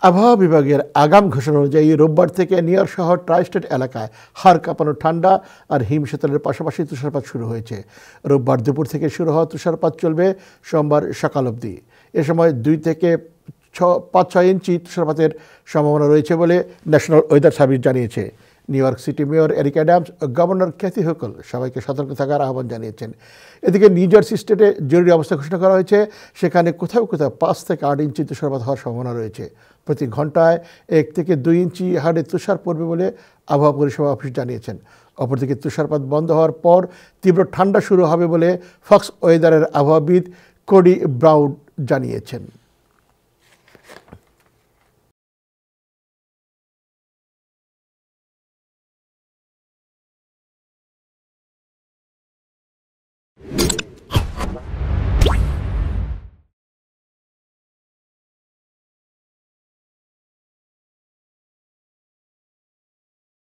আবহাওয়া বিভাগের আগাম ঘোষণা অনুযায়ী রোববার থেকে নিউ ইয়র্ক শহর ট্রাই স্টেট এলাকায় হাড় কাঁপানো ঠান্ডা আর হিমশীতলের পাশাপাশি তুষারপাত শুরু হয়েছে। রোববার দুপুর থেকে শুরু হওয়া তুষারপাত চলবে সোমবার সকাল অবধি। এ সময় 2 থেকে 5-6 ইঞ্চি তুষারপাতের সম্ভাবনা রয়েছে বলে ন্যাশনাল ওয়েদার সার্ভিস জানিয়েছে। New York City mayor Eric Adams ও গভর্নর ক্যাথি হোকল সবাইকে সতর্ক থাকার আহ্বান জানিয়েছেন। এদিকে নিউ জার্সি স্টেটে জরুরি অবস্থা ঘোষণা করা হয়েছে। সেখানে কোথাও কোথাও 5 থেকে 8 ইঞ্চি তুষারপাত হওয়ার সম্ভাবনা রয়েছে। প্রতি ঘন্টায় 1 থেকে 2 ইঞ্চি হারে তুষার পড়বে বলে আবহাওয়া পরিষেবা অফিস জানিয়েছেন। অপরদিকে তুষারপাত বন্ধ হওয়ার পর তীব্র ঠান্ডা শুরু হবে বলে ফক্স ওয়েদারের আবহাওয়াবিদ কোডি ব্রাউন জানিয়েছেন।